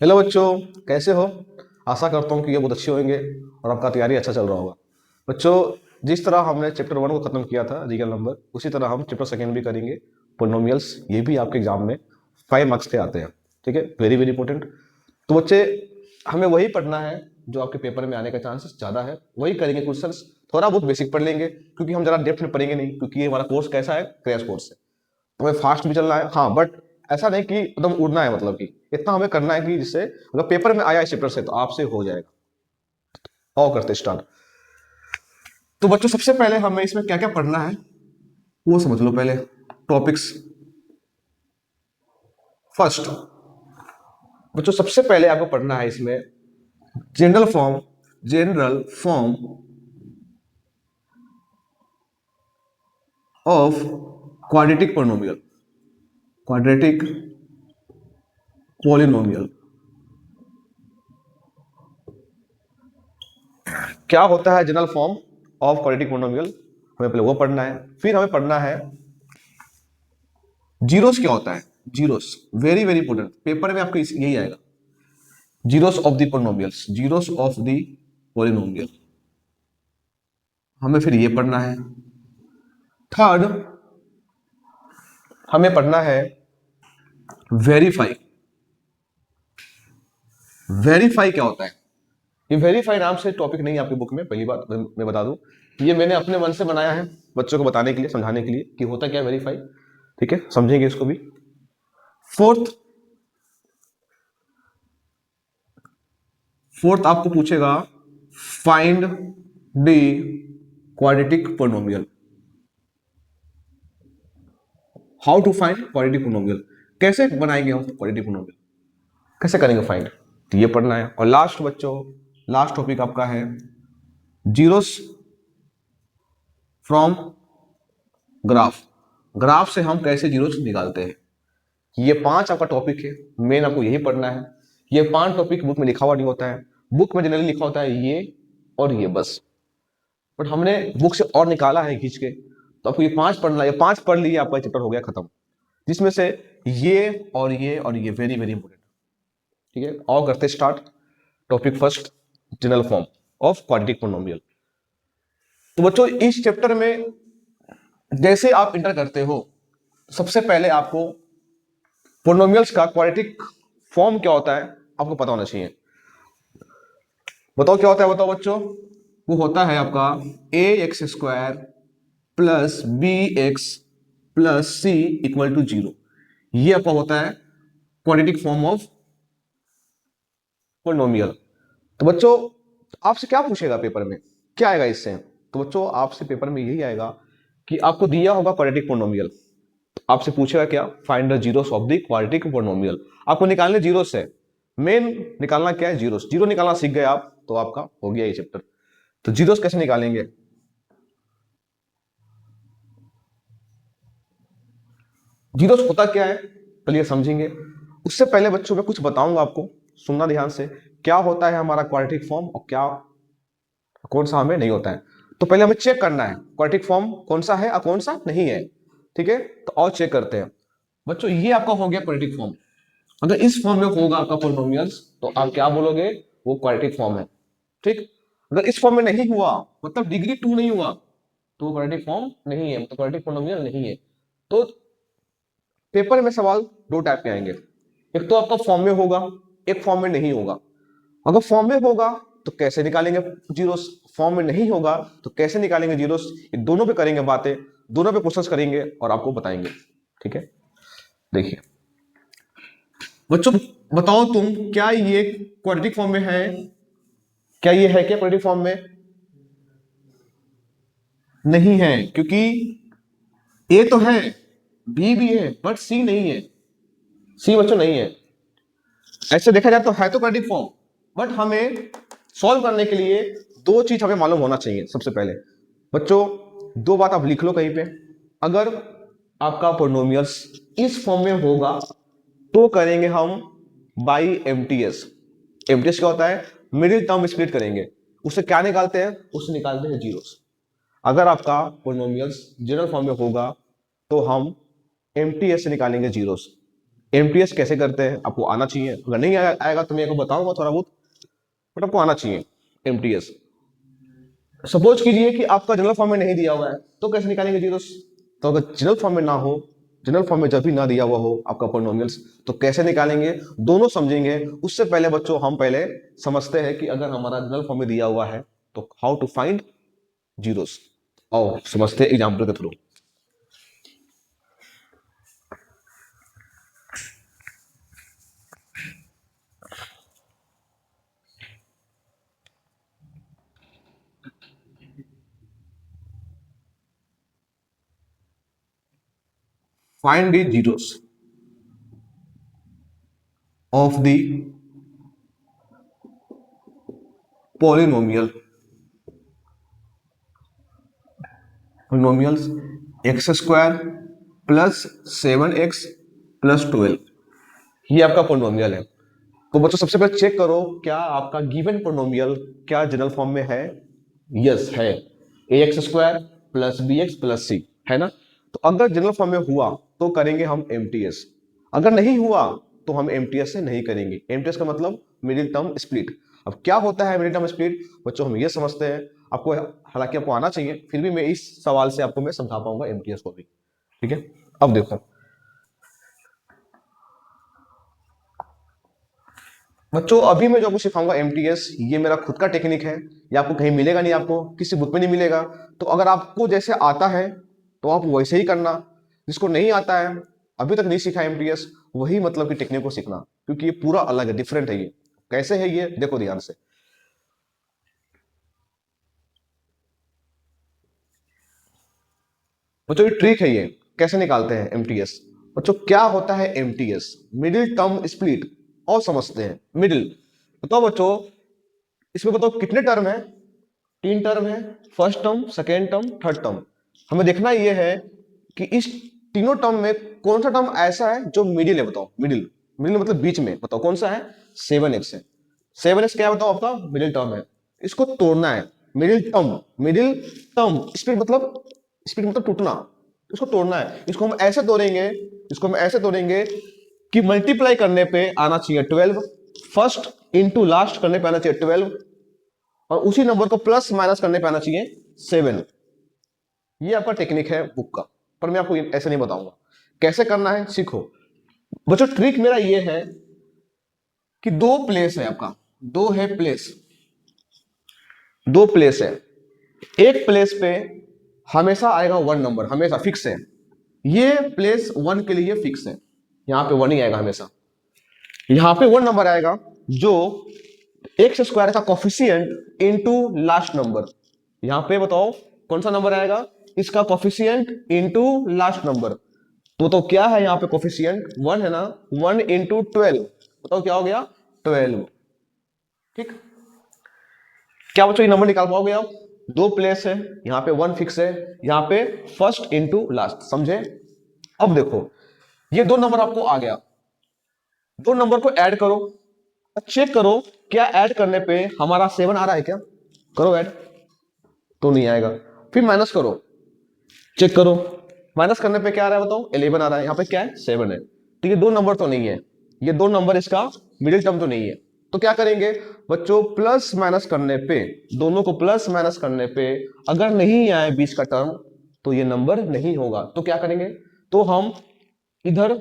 Hello बच्चों, कैसे हो? आशा करता हूँ कि ये बहुत अच्छे होंगे और आपका तैयारी अच्छा चल रहा होगा। बच्चों, जिस तरह हमने चैप्टर 1 को खत्म किया था रियल नंबर, उसी तरह हम चैप्टर 2 भी करेंगे। पोलिनोमियल्स, ये भी आपके एग्जाम में 5 मार्क्स के आते हैं। ठीक है, वेरी वेरी इंपॉर्टेंट। तो बच्चे, हमें वही पढ़ना है जो आपके पेपर में आने का चांसेस ज़्यादा है, वही करेंगे क्वेश्चंस। थोड़ा बहुत बेसिक पढ़ लेंगे क्योंकि हम ज़्यादा डेप्थ में पढ़ेंगे नहीं, क्योंकि ये हमारा कोर्स कैसा है, क्रैश कोर्स है। हमें फास्ट भी चलना है, हाँ, बट ऐसा नहीं कि एकदम उड़ना है, मतलब कि इतना हमें करना है कि जिससे अगर पेपर में आया इस चैप्टर से तो आपसे हो जाएगा। आओ करते स्टार्ट। तो बच्चों, सबसे पहले हमें इसमें क्या क्या पढ़ना है वो समझ लो पहले। Topics first. बच्चों, सबसे पहले आपको पढ़ना है इसमें general form of quadratic polynomial, quadratic polynomial. क्या होता है general form of quadratic polynomial? हमें पहले वो पढ़ना है। फिर हमें पढ़ना है जीरोस क्या होता है। Zeros very very important, paper में आपको यही आएगा। Zeros of the polynomials, zeros of the polynomial, हमें फिर ये पढ़ना है। थर्ड, हमें पढ़ना है वेरीफाई। वेरीफाई क्या होता है? ये वेरीफाई नाम से टॉपिक नहीं है आपकी बुक में, पहली बात मैं बता दूं। ये मैंने अपने मन से बनाया है बच्चों को बताने के लिए, समझाने के लिए कि होता क्या है वेरीफाई। ठीक है, समझेंगे इसको भी। फोर्थ, आपको पूछेगा find the quadratic polynomial. How to find quadratic polynomial, कैसे बनाएंगे हम क्वाड्रेटिक पोलिनोमियल, कैसे करेंगे फाइंड, तो ये पढ़ना है। और लास्ट बच्चों, लास्ट टॉपिक आपका है जीरोस फ्रॉम ग्राफ। ग्राफ से हम कैसे जीरोस निकालते हैं। ये 5 आपका टॉपिक है, मेन आपको यही पढ़ना है। ये 5 टॉपिक बुक में लिखा हुआ नहीं होता है। बुक में जनरली लिखा होता है ये और ये बस, बट हमने बुक से और निकाला है खींच के, तो आपको ये 5 पढ़ना है। ये 5 पढ़ लिए, आपका चैप्टर हो गया खत्म, जिसमें से ये और ये और ये वेरी वेरी इंपॉर्टेंट। ठीक है, और करते start. Topic first, general form of quadratic polynomial. तो बच्चों, इस चैप्टर में जैसे आप इंटर करते हो, सबसे पहले आपको पोलिनोमियल्स का क्वाड्रेटिक फॉर्म क्या होता है आपको पता होना चाहिए। बताओ क्या होता है, बताओ बच्चों। वो होता है आपका ax² plus bx plus c equal to 0। ये आपका होता है क्वाड्रेटिक फॉर्म ऑफ पोलिनोमियल। तो बच्चों, आपसे क्या पूछेगा पेपर में, क्या आएगा इससे? तो बच्चों, आपसे पेपर में यही आएगा कि आपको दिया होगा क्वाड्रेटिक पोलिनोमियल, आपसे पूछेगा क्या, find the zeros of the quadratic polynomial. आपको निकालने जीरो से, मेन निकालना क्या है, जीरोस। जीरो निकालना सीख गए आप तो आपका हो गया ये चैप्टर। तो जीरोस कैसे निकालेंगे? जीरोस होता क्या है पहले ये समझेंगे। उससे पहले बच्चों, मैं कुछ बताऊंगा आपको, सुनना ध्यान से। क्या होता है हमारा क्वाड्रेटिक फॉर्म और क्या, कौन सा हमें नहीं होता है। तो पहले हमें चेक करना है क्वाड्रेटिक फॉर्म कौन सा है और कौन सा नहीं है। ठीक है, तो और चेक करते हैं। बच्चों, ये आपका हो गया क्वाड्रेटिक फॉर्म। अगर इस फॉर्म में होगा आपका पोलिनोमियल्स तो आप क्या बोलोगे, वो क्वाड्रेटिक फॉर्म है। ठीक, अगर इस फॉर्म में नहीं हुआ, मतलब डिग्री 2 नहीं हुआ, तो क्वाड्रेटिक फॉर्म नहीं है, मतलब क्वाड्रेटिक पोलिनोमियल नहीं है। तो पेपर में सवाल 2 टाइप के आएंगे। एक तो आपका फॉर्म में होगा, एक फॉर्म में नहीं होगा। अगर फॉर्म में होगा तो कैसे निकालेंगे जीरोस, फॉर्म में नहीं होगा तो कैसे निकालेंगे जीरोस, ये दोनों पे करेंगे बातें, दोनों पे क्वेश्चंस करेंगे और आपको बताएंगे। ठीक है, देखिए बच्चों, बताओ तुम, क्या ये क्वाड्रेटिक फॉर्म में है? क्या ये है क्या क्वाड्रेटिक फॉर्म में? नहीं है, क्योंकि ए तो है, बी भी है, बट सी नहीं है। सी बच्चों नहीं है। ऐसे देखा जाए तो है तो क्वाड्रेटिक फॉर्म, बट हमें सॉल्व करने के लिए 2 चीज हमें मालूम होना चाहिए। सबसे पहले बच्चों, 2 बात आप लिख लो कहीं पे। अगर आपका पोलिनोमियल्स इस फॉर्म में होगा तो करेंगे हम बाई एमटीएस। एमटीएस क्या होता है, मिडिल टर्म स्प्लिट करेंगे। उससे क्या निकालते हैं, उससे निकालते हैं जीरोस। अगर आपका पोलिनोमियल्स जनरल फॉर्म में होगा तो हम एमटीएस से निकालेंगे जीरोस। एमटीएस कैसे करते हैं आपको आना चाहिए, अगर नहीं आएगा तो मैं आपको बताऊंगा थोड़ा बहुत, बट आपको आना चाहिए एमटीएस। सपोज कीजिए कि आपका जनरल फॉर्म में नहीं दिया हुआ है, तो कैसे निकालेंगे जीरोस? तो अगर जनरल फॉर्म में ना हो, जनरल फॉर्म में जब भी ना दिया हुआ हो आपका पॉलिनोमियल्स, तो कैसे निकालेंगे दोनों समझेंगे। उससे पहले बच्चों हम पहले समझते हैं कि अगर हमारा जनरल फॉर्म में दिया हुआ है तो हाउ टू फाइंड जीरोस, और समझते हैं एग्जाम्पल के through. Find the zeros of the polynomial polynomials x square plus 7x plus 12, ये आपका पोलिनोमियल है। तो बच्चों सबसे पहले चेक करो क्या आपका गिवन पोलिनोमियल क्या जनरल फॉर्म में है। यस है, a x square plus b x plus c, है ना। तो अगर जनरल फॉर्म में हुआ तो करेंगे हम एमटीएस, अगर नहीं हुआ तो हम एमटीएस से नहीं करेंगे। एमटीएस का मतलब मिडिल टर्म स्प्लिट। अब क्या होता है मिडिल टर्म स्प्लिट बच्चों, हम ये समझते हैं, आपको हालांकि आपको आना चाहिए, फिर भी मैं इस सवाल से आपको मैं समझा पाऊंगा एमटीएस को भी। ठीक है, अब देखो बच्चों, अभी मैं जो आपको सिखाऊंगा एमटीएस, ये मेरा खुद का टेक्निक है, ये आपको कहीं मिलेगा नहीं, आपको किसी बुक में नहीं मिलेगा। तो अगर आपको जैसे आता है तो आप वैसे ही करना, जिसको नहीं आता है, अभी तक नहीं सीखा एमटीएस, वही मतलब कि टेक्निक को सीखना, क्योंकि ये पूरा अलग है, डिफरेंट है। ये कैसे है ये देखो ध्यान से। बच्चों ये ट्रिक है, ये कैसे निकालते हैं एमटीएस। बच्चों क्या होता है एमटीएस, मिडिल टर्म स्प्लिट, और समझते हैं मिडिल। बताओ बच्चों, इसमें बताओ कितने टर्म है? तीन टर्म है, first term, second term, third term. हमें देखना यह है कि इस तीनों टर्म में कौन सा टर्म ऐसा है जो मिडिल है। बताओ मिडिल, मिडिल मतलब बीच में, बताओ कौन सा है? 7x है। 7x क्या है बताओ, आपका मिडिल टर्म है। इसको तोड़ना है, middle term, middle term split मतलब, स्प्लिट मतलब टूटना, इसको तोड़ना है। इसको हम ऐसे तोड़ेंगे, इसको हम ऐसे तोड़ेंगे कि मल्टीप्लाई करने पे आना चाहिए 12, फर्स्ट इंटू लास्ट करने पे आना चाहिए 12, और उसी नंबर को प्लस माइनस करने पे आना चाहिए 7। ये आपका टेक्निक है बुक का, पर मैं आपको ऐसे नहीं बताऊंगा, कैसे करना है सीखो। बच्चों ट्रिक मेरा ये है कि दो प्लेस है आपका, दो है प्लेस, दो प्लेस है। एक प्लेस पे हमेशा आएगा वन नंबर, हमेशा फिक्स है। ये प्लेस वन के लिए फिक्स है, यहां पे वन ही आएगा हमेशा। यहां पे वन नंबर आएगा जो एक्स स्क्वायर का कॉफिशिएंट इनटू लास्ट नंबर। यहां पे बताओ कौन सा नंबर आएगा, इसका कॉफिशिएंट इनटू लास्ट नंबर। तो क्या है यहाँ पे कॉफिशिएंट, वन है ना, वन इंटू 12, बताओ क्या हो गया? 12। ठीक, क्या बच्चों ये नंबर निकाल पाओगे आप? दो प्लेस है, यहाँ पे वन फिक्स है, यहाँ पे फर्स्ट इंटू लास्ट, समझे। अब देखो ये दो नंबर आपको आ गया, दो नंबर को ऐड करो, चेक करो क्या ऐड करने पे हमारा 7 आ रहा है क्या, करो ऐड, तो नहीं आएगा। फिर माइनस करो, चेक करो, माइनस करने पे क्या आ रहा है बताओ? 11 आ रहा है, यहाँ पे क्या है? 7 है। तो ये दो नंबर तो नहीं है, ये दो नंबर इसका मिडिल टर्म तो नहीं है। तो क्या करेंगे बच्चों, प्लस माइनस करने पे, दोनों को प्लस माइनस करने पे अगर नहीं आए बीच का टर्म तो ये नंबर नहीं होगा। तो क्या करेंगे, तो हम इधर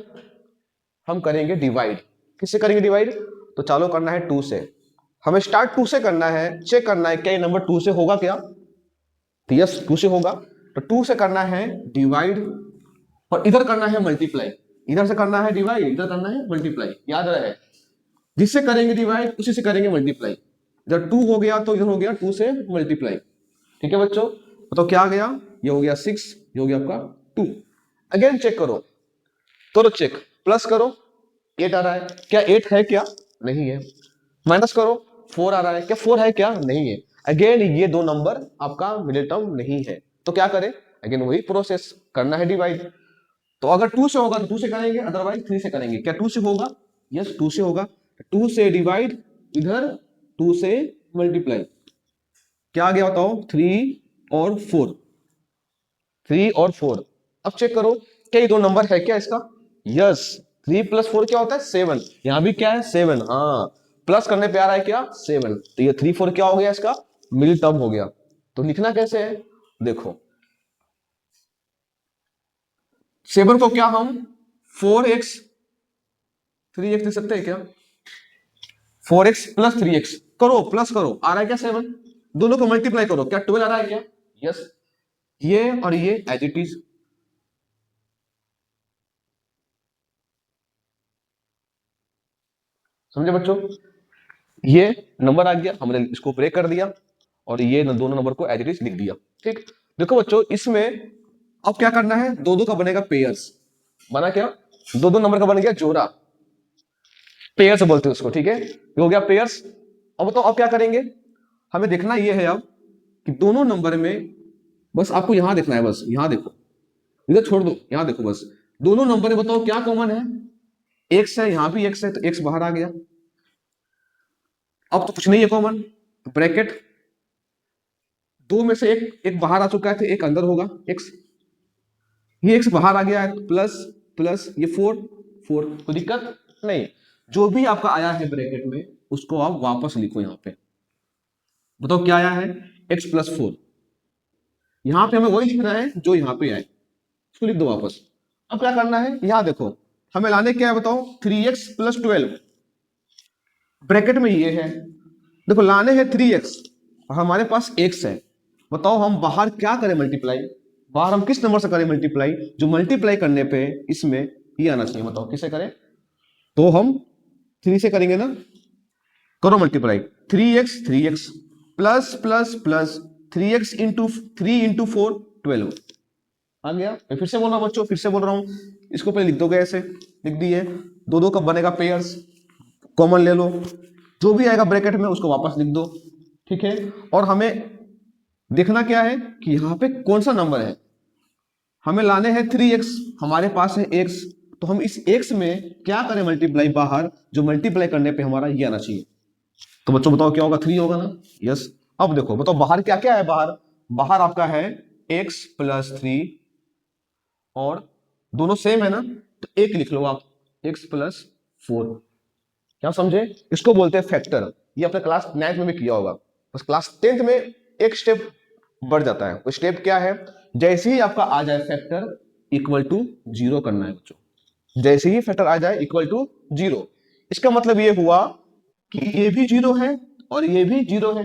हम करेंगे डिवाइड। किससे करेंगे डिवाइड? तो चालू करना है 2 से, हमें स्टार्ट 2 से करना है, चेक करना है क्या ये नंबर 2 से होगा क्या, तो यस 2 से होगा। तो 2 से करना है डिवाइड, और इधर करना है मल्टीप्लाई। इधर से करना है डिवाइड, इधर करना है मल्टीप्लाई, याद रहे, जिससे करेंगे डिवाइड उसी से करेंगे मल्टीप्लाई। जब 2 हो गया तो इधर हो गया 2 से मल्टीप्लाई। ठीक है बच्चों, तो क्या आ गया, ये हो गया 6, ये हो गया आपका 2। अगेन चेक करो, तो चेक, प्लस करो 8 आ रहा है क्या, 8 है क्या, नहीं है। माइनस करो 4 आ रहा है क्या, 4 है क्या, नहीं है। अगेन ये दो नंबर आपका मिडिल टर्म नहीं है। तो क्या करें, अगेन वही प्रोसेस करना है डिवाइड। तो अगर 2 से होगा तो 2 से करेंगे, अदरवाइज 3 से करेंगे। क्या 2 से होगा? यस 2 से होगा। 2 से डिवाइड, इधर 2 से मल्टीप्लाई, क्या आ गया बताओ? 3 और 4, 3 और 4। अब चेक करो क्या ये दो नंबर है क्या इसका? यस, 3 + 4 क्या होता है 7। यहां भी क्या है 7, हाँ प्लस करने पे आ रहा है क्या 7। तो ये 3 4 क्या हो गया इसका मिडिल टर्म हो गया। तो लिखना कैसे है देखो 7 को क्या हम 4x 3x लिख सकते हैं क्या 4x + 3x करो प्लस करो आ रहा है क्या 7। दोनों को मल्टीप्लाई करो क्या 12 आ रहा है क्या यस। ये और ये एज इट इज समझे बच्चों। ये नंबर आ गया हमने इसको ब्रेक कर दिया और ये दोनों नंबर को एज इट इज लिख दिया। ठीक देखो बच्चों इसमें अब क्या करना है दो दो का बनेगा पेयर्स। बना क्या दो दो नंबर का बन गया जोड़ा पेयर्स बोलते हैं उसको। ठीक है ये हो गया पेयर्स। अब बताओ अब क्या करेंगे हमें देखना ये है अब कि दोनों नंबर में बस आपको यहां देखना है बस यहां देखो इधर छोड़ दो यहां देखो बस दोनों नंबर में बताओ क्या कॉमन है एक्स है यहां भी एक्स है तो एक्स बाहर आ गया। अब तो कुछ नहीं है कॉमन ब्रैकेट दो में से एक बाहर आ चुका है तो एक अंदर होगा एक्स। ये एक्स बाहर आ गया है प्लस प्लस ये 4 4 कोई दिक्कत नहीं। जो भी आपका आया है ब्रैकेट में उसको आप वापस लिखो यहां पे। बताओ क्या आया है x + 4। यहां पे हमें वही लिखना है जो यहां पे आए उसको लिख दो वापस। अब क्या करना है यहां देखो हमें लाने क्या है बताओ 3x + 12 ब्रैकेट में ये है। देखो लाने हैं 3x और हमारे पास x है। बताओ हम बाहर क्या करें मल्टीप्लाई बाहर हम किस नंबर से करें मल्टीप्लाई जो मल्टीप्लाई करने पे इसमें ये आना चाहिए। बताओ किसे करें तो हम 3 से करेंगे ना करो multiply 3x plus plus plus 3x into 3 × 4 12 आ गया। मैं फिर से बोल रहा हूं बच्चों फिर से बोल रहा हूं इसको पहले लिख दोगे ऐसे लिख दिए दो दो कब बनेगा पेयर्स कॉमन ले लो जो भी आएगा ब्रैकेट में उसको वापस लिख दो। ठीक है और हमें देखना क्या है कि यहां पे कौन सा नंबर है। हमें लाने हैं 3x हमारे पास है x तो हम इस x में क्या करें मल्टीप्लाई बाहर जो मल्टीप्लाई करने पे हमारा ये आना चाहिए। तो बच्चों बताओ क्या होगा 3 होगा ना यस। अब देखो बताओ बाहर क्या क्या है बाहर बाहर आपका है x + 3 और दोनों सेम है ना तो एक लिख लो आप x + 4। क्या समझे इसको बोलते हैं फैक्टर। ये अपने क्लास 9th में भी किया होगा बस क्लास 10th में एक स्टेप बढ़ जाता है। वो स्टेप क्या है जैसे ही आपका आ जाए फैक्टर इक्वल टू 0 करना है बच्चों। जैसे ही फैक्टर आ जाए इक्वल टू 0 इसका मतलब ये हुआ कि ये भी 0 है और ये भी 0 है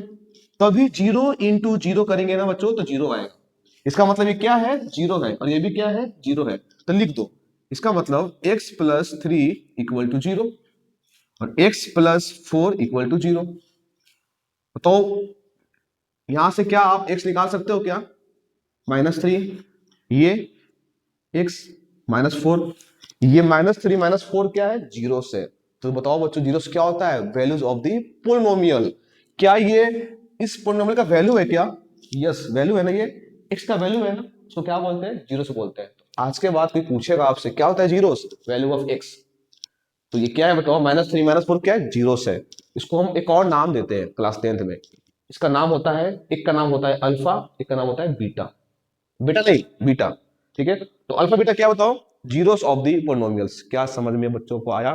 तभी 0 × 0 करेंगे ना बच्चों तो 0 आएगा। इसका मतलब ये क्या है 0 है और ये भी क्या है 0 है तो लिख दो इसका मतलब x + 3 = 0 और x + 4 = 0। तो यहां से क्या आप x निकाल सकते हो क्या -3 ये x -4 ये -3 -4 क्या है 0 से। तो बताओ बच्चों 0 से क्या होता है वैल्यूज ऑफ द पोलिनोमियल। क्या ये इस पोलिनोमियल का वैल्यू है क्या यस वैल्यू है ना ये x का वैल्यू है ना उसको क्या बोलते हैं 0 से बोलते हैं। तो आज के बाद कोई पूछेगा आपसे क्या होता है 0 वैल्यू ऑफ x तो ये क्या है बताओ -3 -4 क्या है 0 से। इसको हम एक और नाम देते हैं क्लास 10th में। इसका नाम होता है एक का नाम होता है अल्फा एक का नाम होता है बीटा। बेटा नहीं बीटा। ठीक है तो अल्फा बीटा क्या बताओ जीरोस ऑफ दी पोलिनोमियल्स। क्या समझ में बच्चों को आया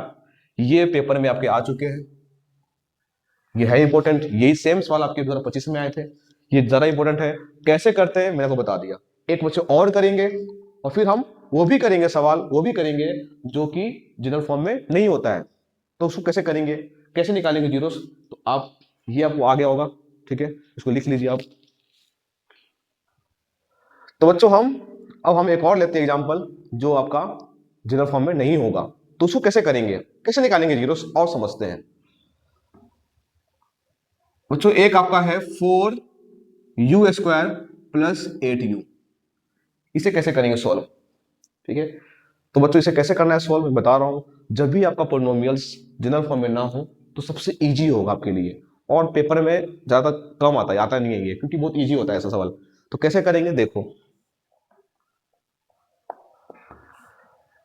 ये पेपर में आपके आ चुके हैं। ये है इंपॉर्टेंट यही सेम सवाल आपके 2025 में आए थे। ये जरा इंपॉर्टेंट है कैसे करते हैं मैंने आपको बता दिया। एक बच्चे और करेंगे और फिर हम वो भी करेंगे सवाल वो भी करेंगे जो कि जनरल फॉर्म में नहीं होता है तो उसको कैसे करेंगे कैसे निकालेंगे जीरोस। तो आप ये आपको आ गया होगा। ठीक है इसको लिख लीजिए आप। तो बच्चों हम एक और लेते हैं एग्जांपल जो आपका जनरल फॉर्म में नहीं होगा तो उसको कैसे करेंगे कैसे निकालेंगे जीरोस और समझते हैं। बच्चों एक आपका है 4u² + 8u इसे कैसे करेंगे सॉल्व। ठीक है तो बच्चों इसे कैसे करना है सॉल्व मैं बता रहा हूं। जब भी आपका पोलिनोमियल्स जनरल फॉर्म में ना हो तो सबसे इजी होगा आपके लिए और पेपर में ज्यादा कम आता नहीं है ये क्योंकि बहुत इजी होता है ऐसा सवाल। तो कैसे करेंगे देखो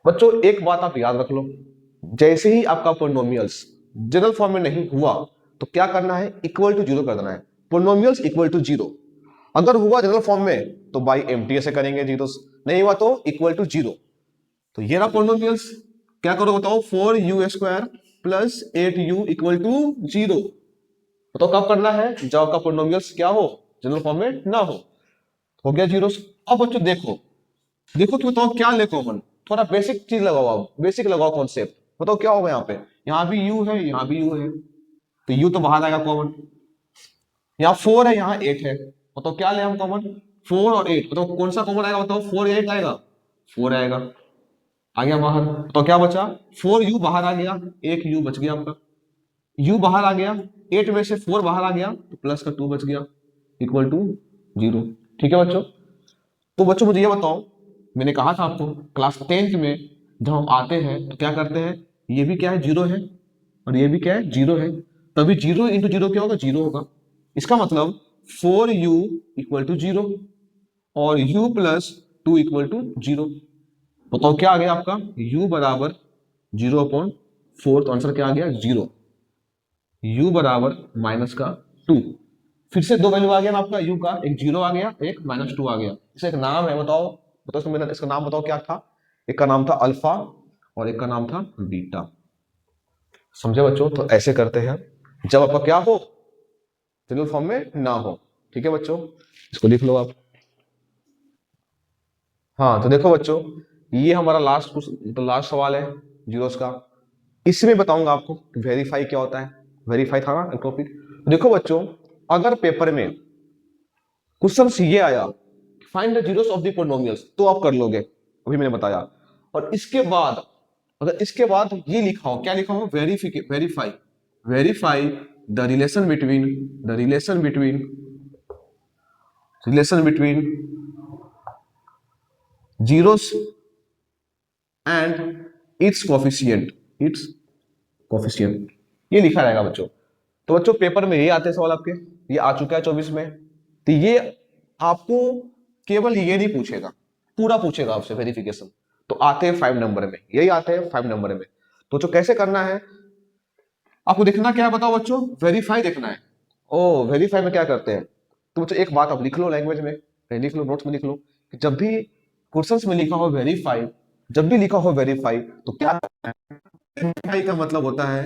बच्चों एक बात आप याद रख लो जैसे ही आपका पोलिनोमियल्स जनरल फॉर्म में नहीं हुआ तो क्या करना है इक्वल टू 0 कर देना है। पोलिनोमियल्स इक्वल टू 0 अगर हुआ जनरल फॉर्म में तो बाई एमटीए से करेंगे जीरोस नहीं हुआ तो इक्वल टू 0। तो ये रहा पोलिनोमियल्स क्या करो बताओ, 4u² plus 8u equal to 0। बताओ कब करना है, जब आपका पोलिनोमियल्स क्या हो, जनरल फॉर्म में ना हो गया जीरो। अब बच्चों देखो देखो कि बताओ क्या ले कॉमन, थोड़ा बेसिक चीज लगाओ, आप बेसिक लगाओ कॉन्सेप्ट। बताओ क्या होगा यहाँ पे, यहाँ भी u है, यहाँ भी u है, तो u तो बाहर आएगा कॉमन। यहाँ 4 है, यहाँ 8 है, बताओ क्या ले हम कॉमन, 4 और 8। बताओ कौन सा कॉमन आएगा, बताओ 4 8 आएगा, 4 आएगा, आ गया बाहर। तो क्या बचा, 4u बाहर आ गया, एक u बच गया आपका, u बाहर आ गया, 8 में से 4 बाहर आ गया, तो प्लस का 2 बच गया, इक्वल टू 0। ठीक है बच्चों। तो बच्चों मुझे ये बताओ, मैंने कहा था आपको क्लास 10th में जब हम आते हैं तो क्या करते हैं, ये भी क्या है, 0 है, और ये भी क्या है, 0 है, तभी 0 इंटू 0 क्या होगा, 0 होगा। इसका मतलब 4u इक्वल टू 0 और u प्लस 2 इक्वल टू 0। बताओ क्या आ गया आपका, u बराबर 0/4, तो आंसर क्या आ गया, 0। u बराबर माइनस का 2, फिर से दो वैल्यू आ गया ना आपका u का, एक 0 आ गया, एक -2 आ गया। इसे एक नाम है, बताओ बताओ इसको, मेरा इसका नाम बताओ क्या था। एक का नाम था अल्फा और एक का नाम था बीटा। समझे बच्चों, तो ऐसे करते हैं जब आपका क्या हो, जनरल फॉर्म में ना हो। ठीक है बच्चों, इसको लिख लो आप। हाँ तो देखो बच्चों, ये हमारा लास्ट सवाल है जीरोस का। इसमें बताऊंगा आपको वेरीफाई क्या होता है, वेरीफाई था ना टॉपिक। देखो बच्चों, अगर पेपर में क्वेश्चन ये आया, find the zeros of the polynomials, तो आप कर लोगे, अभी मैंने बताया। और इसके बाद अगर इसके बाद ये लिखा हो, क्या लिखा हो, verify verify the relation between zeros and it's coefficient, ये लिखा रहेगा बच्चों। तो बच्चों पेपर में ये आते हैं सवाल आपके, ये आ चुका है 24 में। तो ये आपको केवल ये नहीं पूछेगा, पूरा पूछेगा आपसे वेरिफिकेशन। तो आते हैं 5 नंबर में, यही आते हैं 5 नंबर में। तो जो कैसे करना है आपको देखना क्या है, बताओ बच्चों, वेरीफाई देखना है। ओ वेरीफाई में क्या करते हैं, तो बच्चों एक बात आप लिख लो लैंग्वेज में, लिख लो नोट्स में लिख लो, कि जब भी क्वेश्चंस में लिखा हो वेरीफाई, जब भी लिखा हो वेरीफाई, तो क्या वेरीफाई का मतलब होता है,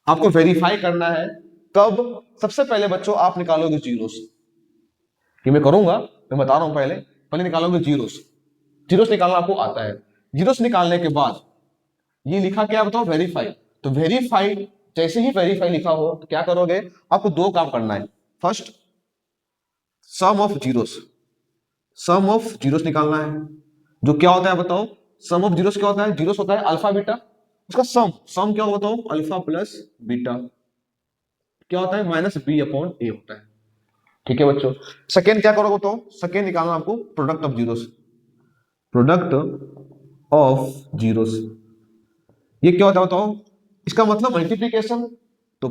आपको वेरीफाई करना है कब, सबसे पहले बच्चों आप निकालोगे जीरोस। ये मैं करूंगा, मैं बता रहा हूं, पहले पहले निकालोगे जीरोस। जीरोस निकालना आपको आता है। जीरोस निकालने के बाद ये लिखा क्या बताओ, वेरीफाई। तो वेरीफाई, जैसे ही वेरीफाई लिखा हो तो क्या करोगे, आपको दो काम करना है। First, sum of zeros, sum of zeros निकालना है। जो क्या होता है बताओ, सम ऑफ जीरोस क्या होता है, जीरोस होता है अल्फा बीटा, उसका सम, सम क्या होता है, अल्फा प्लस बीटा, क्या होता है, -b/a होता है। ठीक है बच्चों। सेकेंड क्या करोगे, तो सेकेंड निकालना आपको product of zeros, product of zeros, ये क्या होता है बताओ, इसका मतलब मल्टीप्लीकेशन। तो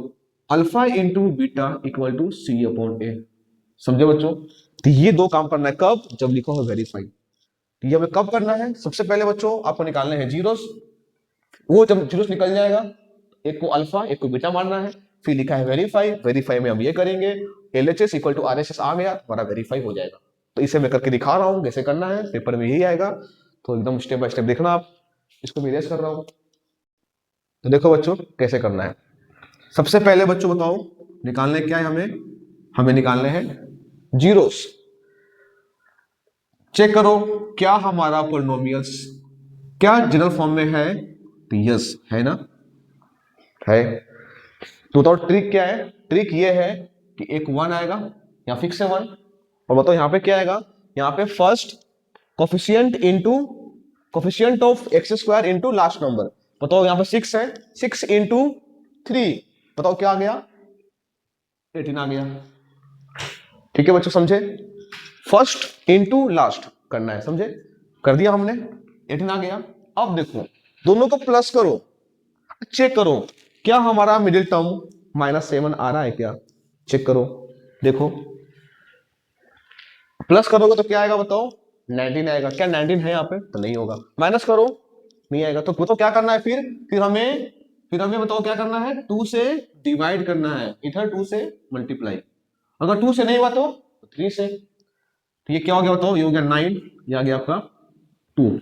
alpha into beta equal to c/a। समझे बच्चों, तो ये दो काम करना है कब, जब लिखा हो वेरीफाई। तो ये हमें कब करना है, सबसे पहले बच्चों आपको निकालने हैं जीरोस। वो जब जीरोस निकल जाएगा, एक को अल्फा एक को बीटा मानना है, फिर लिखा है वेरीफाई, वेरीफाई में हम ये करेंगे, LHS इक्वल टू RHS आ गया, हमारा वेरीफाई हो जाएगा। तो इसे मैं करके दिखा रहा हूँ कैसे करना है, पेपर में यही आएगा, तो एकदम स्टेप बाय स्टेप देखना आप। इसको मैं इरेज कर रहा हूँ। तो देखो बच्चों कैसे करना है। सबसे पहले बच्चों बताओ, निकालने क्या है हमें, हमें निकालने हैं जीरोस। चेक करो क्या हमारा पोलिनोमियल्स क्या जनरल फॉर्म में है, तो यस है ना, है। तो बताओ ट्रिक क्या है, ट्रिक ये है कि एक 1 आएगा, यहाँ फिक्स है 1, और बताओ यहाँ पे क्या आएगा, यहाँ पे first coefficient of x² into last number. बताओ यहाँ पे 6 है, 6 इंटू 3, बताओ क्या आ गया, 18 आ गया। ठीक है बच्चों, समझे, फर्स्ट इंटू लास्ट करना है, समझे, कर दिया हमने, 18 आ गया। अब देखो दोनों को प्लस करो, चेक करो क्या हमारा मिडिल टर्म -7 आ रहा है क्या, चेक करो, देखो प्लस करोगे तो क्या आएगा बताओ, 19 आएगा। क्या 19 है यहाँ पे, तो नहीं होगा। माइनस करो, नहीं आएगा। तो बताओ क्या करना है, फिर हमें बताओ क्या करना है, 2 से डिवाइड करना है, इधर 2 से मल्टीप्लाई। अगर 2 से नहीं हुआ तो 3 से। तो ये क्या हो गया बताओ, ये हो गया 9, ये आ गया आपका 2।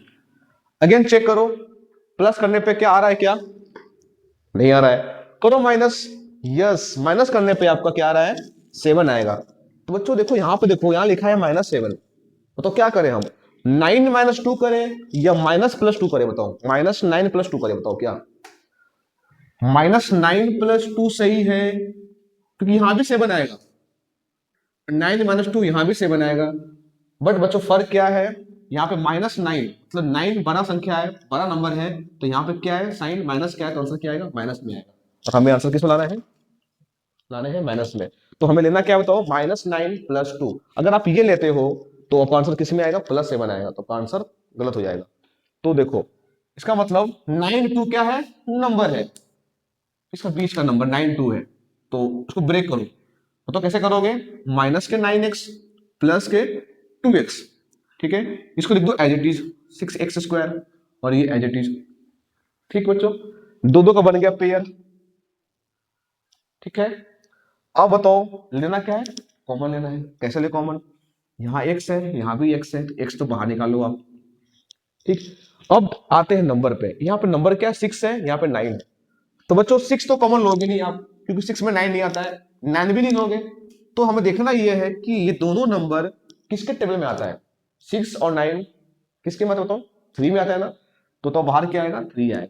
अगेन चेक करो, प्लस करने पे क्या आ रहा है, क्या नहीं आ रहा है, करो माइनस, यस माइनस करने पे आपका क्या आ रहा है 7 आएगा। तो बच्चों देखो यहां पे, देखो यहां लिखा है -7, तो क्या करें हम, 9 -2 करें या -+2 करें, बताओ -9+2 करें, बताओ क्या, -9+2 सही है क्योंकि यहां भी 7 आएगा, 9 - 2 यहां भी 7 आएगा, बट बच्चों फर्क क्या है, यहाँ पे -9 मतलब 9 बड़ा संख्या है, बड़ा नंबर है, तो यहाँ पे क्या है साइन माइनस, क्या है तो आंसर क्या आएगा माइनस में आएगा, और हमें आंसर किस में लाना है, लाने हैं माइनस में। तो हमें लेना क्या बताओ, -9+2। अगर आप ये लेते हो तो आपका आंसर किस में आएगा, +7 आएगा, तो आपका आंसर गलत हो जाएगा। तो देखो इसका मतलब 9 2 क्या है, नंबर है, इसका बीच का नंबर 9 2 है, तो उसको ब्रेक करो, तो कैसे करोगे, -9x प्लस के 2x, ठीक है, इसको लिख दो एज इट इज 6x², और ये एज इट इज, ठीक बच्चों, दो दो का बन गया पेयर, ठीक है। अब बताओ लेना क्या है, कॉमन लेना है, कैसे ले कॉमन, यहाँ x है यहाँ भी x है, x तो बाहर निकालो आप, ठीक। अब आते हैं नंबर पे, यहाँ पे नंबर क्या है 6 है, यहाँ पे 9 है, तो बच्चों 6 तो कॉमन लोगे नहीं आप, क्योंकि 6 में 9 नहीं आता है, 9 भी नहीं लोगे, तो हमें देखना ये है कि ये दोनों नंबर किसके टेबल में आता है, 6 और 9 किसके में आता है बताओ, 3 में आता है ना, तो बाहर क्या आएगा 3 आएगा,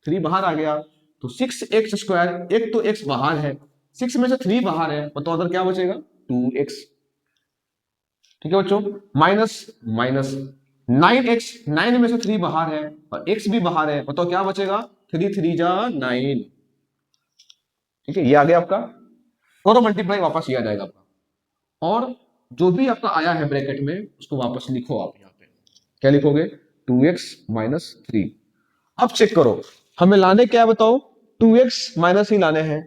3 बाहर आ गया, तो 6x², एक तो x बाहर है, 6 में से 3 बाहर है, तो अगर क्या बचेगा 2x, ठीक है बच्चों, माइनस माइनस 9x, 9 में से 3 बाहर है और x भी बाहर है, बताओ क्या बचेगा, 3 3 जा 9, ठीक है, ये आ गया आपका, करो मल्टीप्लाई, वापस ये आ जाएगा आपका, और जो भी आपका आया है ब्रैकेट में उसको वापस लिखो आप यहाँ पे, क्या लिखोगे 2x - 3। अब चेक करो हमें लाने क्या है बताओ, 2x - ही लाने हैं,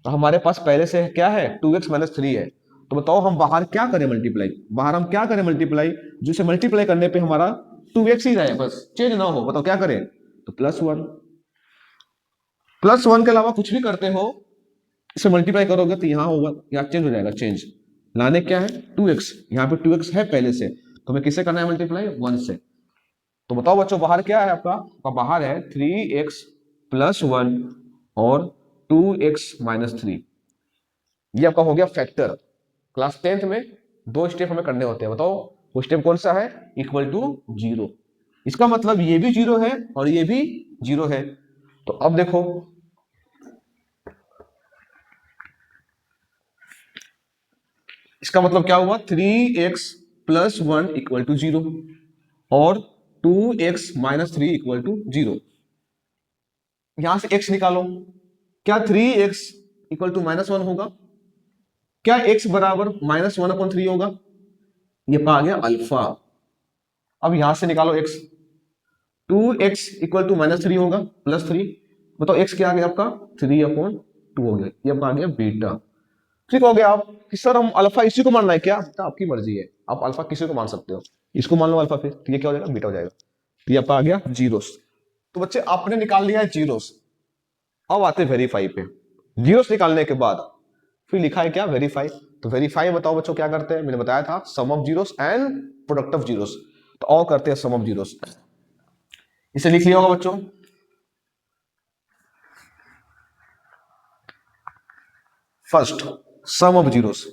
तो हमारे पास पहले से क्या है 2x - 3 है, तो बताओ हम बाहर क्या करें मल्टीप्लाई, बाहर हम क्या करें मल्टीप्लाई, जिसे मल्टीप्लाई करने पे हमारा 2x ही रहे, बस चेंज ना हो, बताओ क्या करें, तो +1, +1 के अलावा कुछ भी करते हो, इसे मल्टीप्लाई करोगे तो यहाँ होगा, यहाँ चेंज हो जाएगा, चेंज लाने क्या है 2x, यहाँ पे 2x है पहले से, तो हमें किससे करना है मल्टीप्लाई 1 से, तो बताओ बच्चों बाहर क्या है आपका बाहर है 3x+1 और 2x - 3, ये आपका हो गया फैक्टर। क्लास 10th में 2 स्टेप हमें करने होते हैं, बताओ वो स्टेप कौन सा है, =0, इसका मतलब ये भी 0 है और ये भी 0 है, तो अब देखो इसका मतलब क्या हुआ, 3x+1 = 0 और 2x - 3 = 0, यहां से x निकालो, क्या 3x = -1 होगा, क्या x बराबर -1/3 होगा, ये पा गया अल्फा। अब यहां से निकालो x, 2x = -3 होगा +3, बताओ x क्या आ गया आपका 3/2 हो गया, ये आपका आ गया बीटा, ठीक हो गया। आप कि सर हम अल्फा इसी को मानना है क्या, तो आपकी मर्जी है, आप अल्फा किसी को मान सकते हो, इसको मान लो अल्फा, फिर तो ये क्या हो जाएगा बीटा हो जाएगा, तो ये आपका आ गया जीरोस। तो बच्चे आपने निकाल लिया है जीरोस, अब आते वेरीफाई पे, जीरोस निकालने के बाद फिर लिखा है क्या वेरीफाई, तो वेरीफाई बताओ बच्चों क्या करते हैं, मैंने बताया था sum of zeros and product of zeros, तो और करते हैं सम ऑफ जीरोस, इसे लिख लिया होगा बच्चों, फर्स्ट सम ऑफ जीरोस,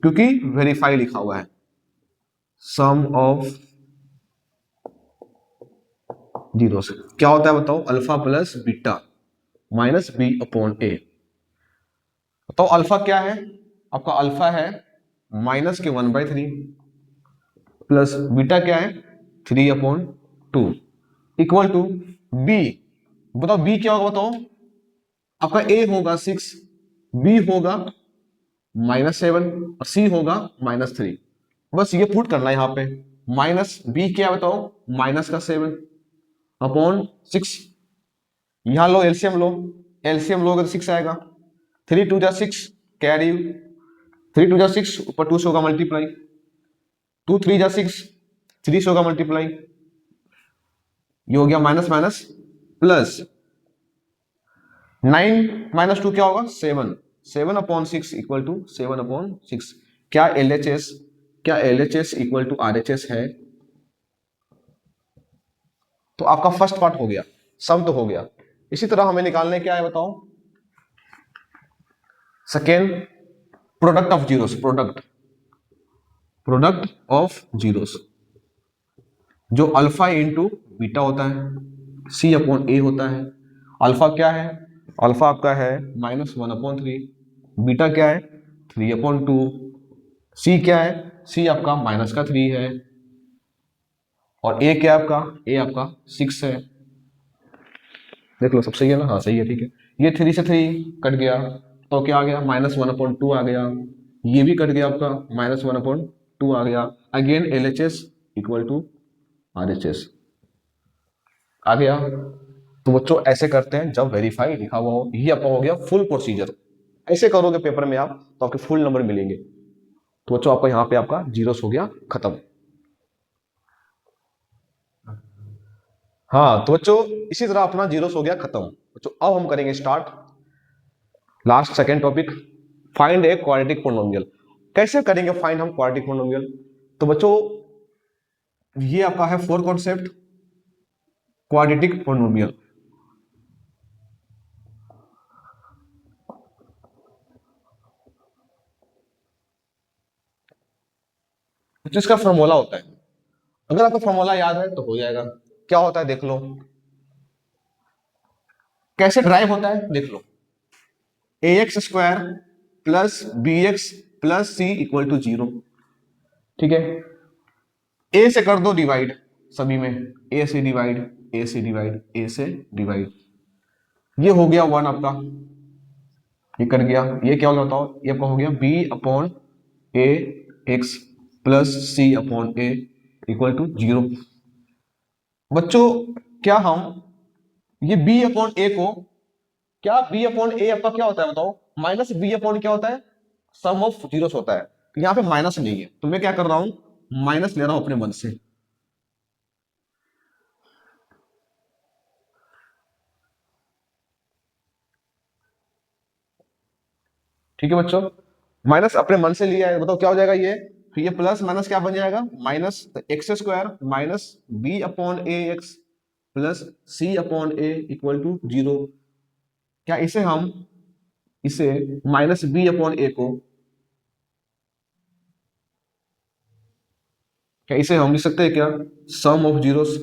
क्योंकि वेरीफाई लिखा हुआ है, सम ऑफ जीरोस क्या होता है बताओ, alpha plus beta minus b/a, बताओ अल्फा क्या है, आपका अल्फा है -1/3 प्लस बीटा क्या है 3/2 इक्वल टू बी, बताओ बी क्या होगा बताओ, आपका ए होगा 6, बी होगा -7 और सी होगा -3, बस ये पुट करना है यहाँ पे, माइनस बी क्या बताओ -7/6, यहां लो एलसीएम लो, एलसीएम लोगे तो 6 आएगा, 3 2 जा 6 कैरी, 3 2 जा 6 ऊपर 2 से होगा मल्टीप्लाई, 2 3 जा 6 3 से होगा मल्टीप्लाई, ये हो गया माइनस माइनस प्लस, 9 - 2 क्या होगा 7, 7/6 = 7/6, क्या LHS, क्या LHS = RHS है, तो आपका फर्स्ट पार्ट हो गया, सम तो हो गया। इसी तरह हमें निकालने क्या है बताओ, second product of zeros, product of zeros जो अल्फा इंटू बीटा होता है, सी अपॉन ए होता है। अल्फा क्या है, अल्फा आपका है -1/3, बीटा क्या है 3/2, सी क्या है, सी आपका -3 है, और ए क्या है आपका, ए आपका 6 है। देख लो सब सही है ना, हाँ सही है, ठीक है। ये 3 से 3 कट गया तो क्या आ गया, -1/2 आ गया। ये भी कट गया आपका, -1/2 आ गया। Again LHS equal to RHS आ गया। तो बच्चों ऐसे करते हैं जब वेरीफाई लिखा हुआ हो। ये आपका हो गया फुल प्रोसीजर। ऐसे करोगे पेपर में आप तो आपके फुल नंबर मिलेंगे। तो बच्चों आपका यहाँ पे आपका जीरोस हो गया खत्म। हाँ तो बच्चों इसी तरह अपना जीरोस हो गया खत्म। बच्चों अब हम करेंगे start last second topic, find a quadratic polynomial. कैसे करेंगे फाइंड हम क्वाड्रेटिक पोलिनोमियल? तो बच्चों ये आपका है फोर कॉन्सेप्ट क्वाड्रेटिक पोलिनोमियल। जिसका फॉर्मूला होता है, अगर आपको फॉर्मूला याद है तो हो जाएगा। क्या होता है देख लो, कैसे ड्राइव होता है देख लो, ax² plus bx plus c equal to 0। ठीक है, a से कर दो डिवाइड, सभी में a से डिवाइड, a से डिवाइड, a से डिवाइड। ये हो गया 1 आपका, ये कर गया। ये क्या होगा बताओ, ये आपका हो गया b upon a x plus c upon a equal to 0। बच्चों क्या हम ये b अपॉन a को, क्या b अपॉन a आपका क्या होता है बताओ, माइनस b अपॉन क्या होता है, सम ऑफ जीरोस होता है। यहाँ पे माइनस नहीं है तो मैं क्या कर रहा हूं, माइनस ले रहा हूं अपने मन से। ठीक है बच्चों, माइनस अपने मन से लिया है, बताओ क्या हो जाएगा ये, फिर ये प्लस माइनस क्या बन जाएगा, minus x² minus b upon a x plus c upon a equal to 0। क्या इसे हम, इसे माइनस b अपॉन ए को, क्या इसे हम लिख सकते हैं क्या, सम ऑफ जीरोस।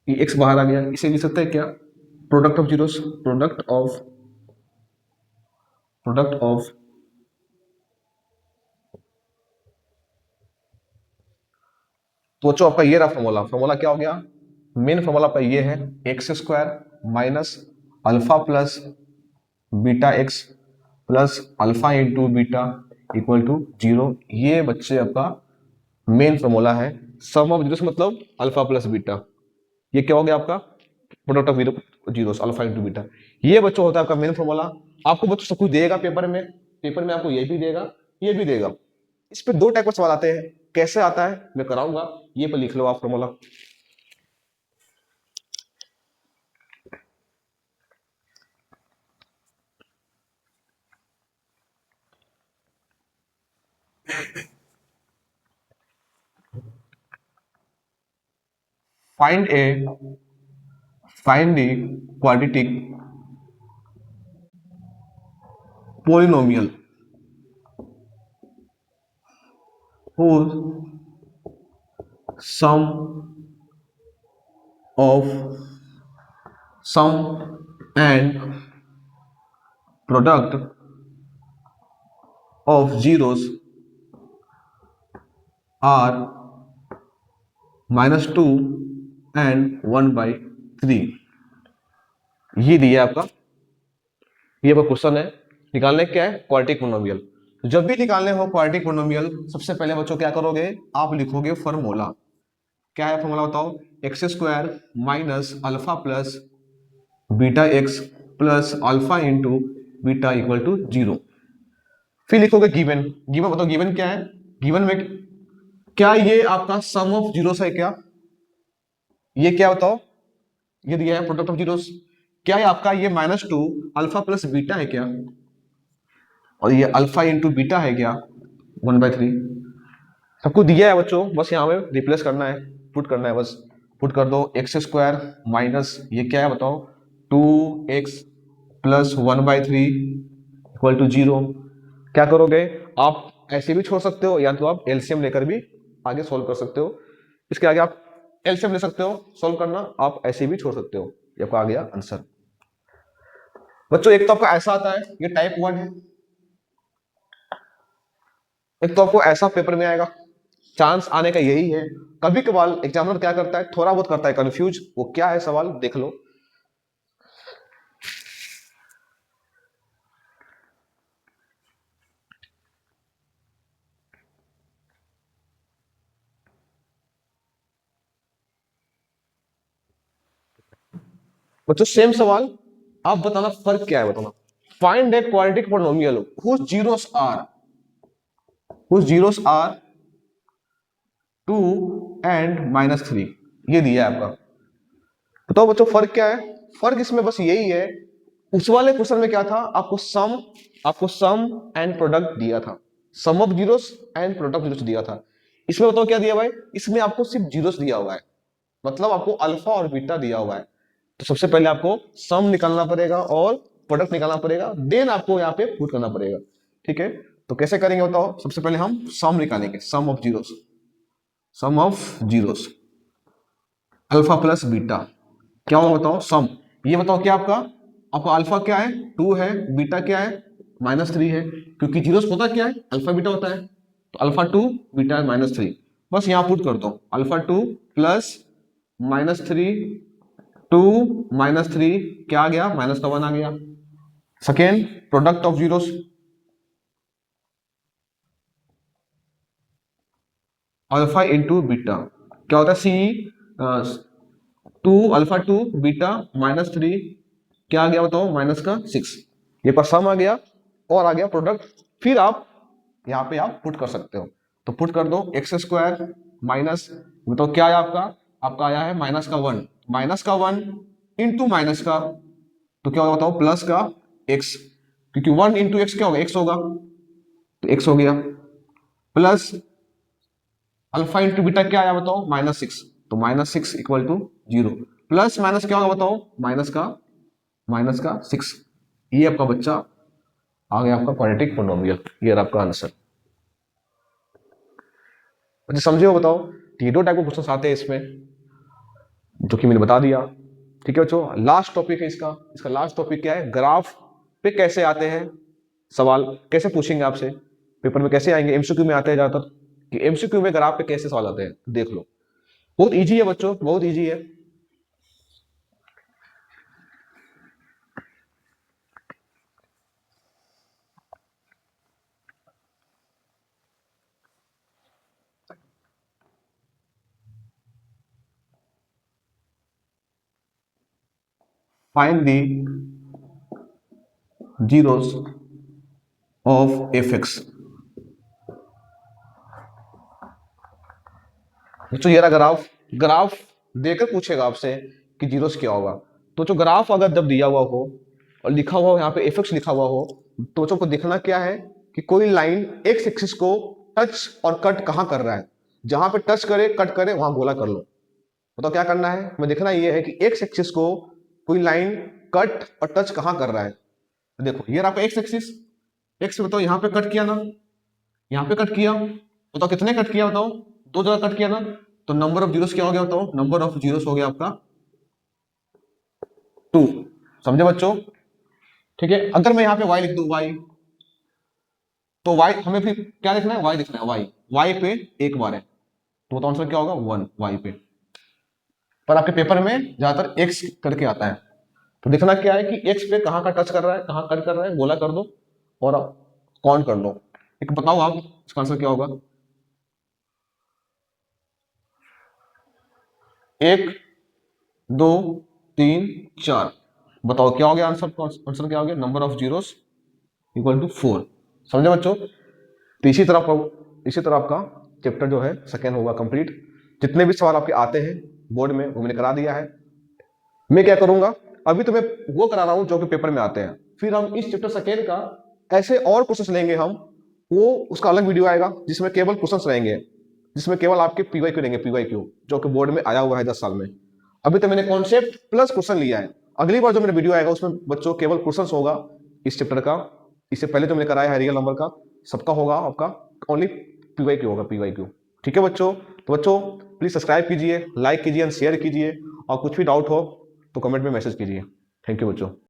ये x बाहर आ गया, इसे लिख सकते हैं क्या, product of zeros, product of तो बच्चों आपका ये रहा फॉर्मूला। फॉर्मूला क्या हो गया, मेन फॉर्मूला आपका ये है x² minus alpha plus beta x plus alpha into beta equal to 0। ये बच्चे आपका मेन फॉर्मूला है। सम ऑफ जीरोस मतलब अल्फा प्लस बीटा, ये क्या हो गया आपका product of zeros alpha into beta. ये बच्चों होता है आपका मेन फॉर्मूला। आपको बच्चों सब कुछ देगा पेपर में, पेपर में आपको ये भी देगा, ये भी देगा। इस पे दो टाइप का सवाल आते हैं, कैसे आता है मैं कराऊंगा, ये पे लिख लो आप formula. Find A, find the quadratic polynomial whose of sum and product of zeros are -2 and 1/3। ये दिया आपका, ये आपका क्वेश्चन है। निकालने क्या है, क्वाड्रेटिक पोलिनोमियल। जब भी निकालने हो क्वाड्रेटिक पोलिनोमियल, सबसे पहले बच्चों क्या करोगे, आप लिखोगे फॉर्मूला। क्या है फॉर्मूला बताओ, x² minus alpha plus beta x plus alpha into beta equal to 0। फिर लिखोगे गिवन, गिवन बताओ गिवन क्या है, गिवन में क्या ये आपका सम ऑफ जीरोस है क्या, ये क्या बताओ, ये दिया है प्रोडक्ट ऑफ जीरोस। क्या है आपका ये -2 अल्फा प्लस बीटा है क्या, और ये अल्फा इंटू बीटा है क्या 1/3। सबको दिया है बच्चों, बस यहाँ पे रिप्लेस करना है, पुट करना है बस। पुट कर दो एक्स स्क्वायर माइनस ये क्या है बताओ, 2x प्लस 1/3 इक्वल टू 0। क्या करोगे आप, ऐसे भी छोड़ सकते हो या तो आप एलसीएम लेकर भी आगे सोल्व कर सकते हो। इसके आगे आप एलसीएम ले सकते हो सोल्व करना, आप ऐसे भी छोड़ सकते हो। ये आपका आ गया आंसर। बच्चों एक तो आपका ऐसा आता है, ये टाइप 1 है। एक तो आपको ऐसा पेपर में आएगा, चांस आने का यही है। कभी कभार एग्जामिनर क्या करता है, थोड़ा बहुत करता है कंफ्यूज, वो क्या है सवाल देख लो। बच्चों सेम सवाल, आप बताना फर्क क्या है, बताना। Find a quadratic polynomial whose zeros are 2 and -3, ये दिया है आपका। बताओ बच्चों फर्क क्या है। फर्क इसमें बस यही है, उस वाले क्वेश्चन में क्या था, आपको सम एंड प्रोडक्ट दिया था, sum of zeros and product of zeros दिया था। इसमें बताओ क्या दिया भाई, इसमें आपको सिर्फ जीरोस दिया हुआ है, मतलब आपको अल्फा और बीटा दिया हुआ है। तो सबसे पहले आपको सम निकालना पड़ेगा और प्रोडक्ट निकालना पड़ेगा, देन आपको यहाँ पे पुट करना पड़ेगा। ठीक है, तो कैसे करेंगे बताओ। सबसे पहले हम सम निकालेंगे, sum of zeros alpha plus beta क्या होगा बताओ, सम। ये बताओ क्या आपका, आपका अल्फा क्या है 2 है, बीटा क्या है -3 है, क्योंकि जीरोस होता क्या है अल्फा बीटा होता है। तो अल्फा 2 बीटा -3, बस यहाँ पुट कर दो, अल्फा 2 प्लस -3, 2 -3 क्या आ गया, -1 आ गया। Second product of zeros, alpha into beta क्या होता है, सी 2 बीटा -3 क्या आ गया बताओ, -6। ये पर सम आ गया और आ गया प्रोडक्ट। फिर आप यहाँ पे आप पुट कर सकते हो, तो पुट कर दो एक्स स्क्वायर माइनस, बताओ क्या आया आपका, आपका आया है -1, -1 इंटू माइनस का, तो क्या होगा बताओ प्लस का एक्स, क्योंकि 1 इंटू एक्स क्या होगा, एक्स होगा, तो एक्स हो गया, प्लस अल्फा इंटू बीटा क्या आया बताओ -6, तो -6 इक्वल टू 0, प्लस माइनस क्या होगा बताओ, माइनस का 6। ये आपका बच्चा आ गया आपका क्वाड्रेटिक पोलिनोमियल, ये रहा आपका आंसर। बच्चे समझे हो बताओ। तो ये दो टाइप के क्वेश्चन आते हैं इसमें, जो कि मैंने बता दिया। ठीक है बच्चों, लास्ट टॉपिक है इसका। इसका लास्ट टॉपिक क्या है, ग्राफ पे कैसे आते हैं सवाल, कैसे पूछेंगे आपसे पेपर में, कैसे आएंगे, एमसीक्यू में आते हैं ज्यादातर, कि एमसीक्यू में ग्राफ पे कैसे सवाल आते हैं देख लो। बहुत इजी है बच्चों, बहुत इजी है। Find the zeros of F x. बच्चों ये रहा ग्राफ, ग्राफ देकर पूछेगा आपसे कि जीरोस क्या होगा। तो जो ग्राफ अगर जब दिया हुआ हो और लिखा हुआ हो यहाँ पे एफ एक्स लिखा हुआ हो, तो बच्चों को देखना क्या है कि कोई लाइन एक्स एक्सिस को टच और कट कहाँ कर रहा है, जहां पे टच करे कट करे वहां गोला कर लो। बताओ क्या करना है, हमें देखना ये है कि एक्स एक्सिस को कोई लाइन कट और टच कहाँ कर रहा है। तो देखो ये रहा आपका एक्स एक्सिस, एक्स बताओ यहाँ पे कट किया ना, यहाँ पे कट किया, बताओ कितने कट किया बताओ, 2 जगह कट किया ना, तो नंबर ऑफ जीरोस क्या हो गया बताओ, नंबर ऑफ जीरोस हो गया आपका 2। समझे बच्चों। ठीक है, अगर मैं यहाँ पे y लिख दूं y, तो y हमें फिर क्या लिखना है, y लिखना है, y पे एक बार है, तो बताओ आंसर क्या होगा 1 y पे। पर आपके पेपर में ज्यादातर x करके आता है, तो देखना क्या है कि x पे कहाँ का टच कर रहा है, कहाँ कट कर रहा है, गोला कर दो और काउंट कर लो। एक बताओ आप इसका आंसर क्या होगा, 1 2 3 4, बताओ क्या हो गया आंसर, आंसर क्या हो गया, number of zeros equal to 4। समझे बच्चों। तो इसी तरह आपका चैप्टर जो है सेकेंड होगा कंप्लीट। जितने भी सवाल आपके आते हैं बोर्ड में वो मैंने करा दिया है। मैं क्या करूंगा, अभी तो मैं वो करा रहा हूं जो कि पेपर में आते हैं, फिर हम इस चैप्टर सेकेंड का ऐसे और क्वेश्चंस लेंगे हम, वो उसका अलग वीडियो आएगा जिसमें केवल क्वेश्चंस रहेंगे। जिसमें केवल आपके PYQ देंगे, PYQ जो कि बोर्ड में आया हुआ है 10 साल में। अभी तो मैंने कॉन्सेप्ट प्लस क्वेश्चन लिया है, अगली बार जो मेरा वीडियो आएगा उसमें बच्चों केवल क्वेश्चन होगा इस चैप्टर का। इससे पहले जो मैंने कराया है रियल नंबर का, सबका होगा आपका ओनली PYQ होगा, PYQ। ठीक है बच्चों, तो बच्चों प्लीज सब्सक्राइब कीजिए, लाइक कीजिए एंड शेयर कीजिए, और कुछ भी डाउट हो तो कमेंट में मैसेज कीजिए। थैंक यू बच्चों।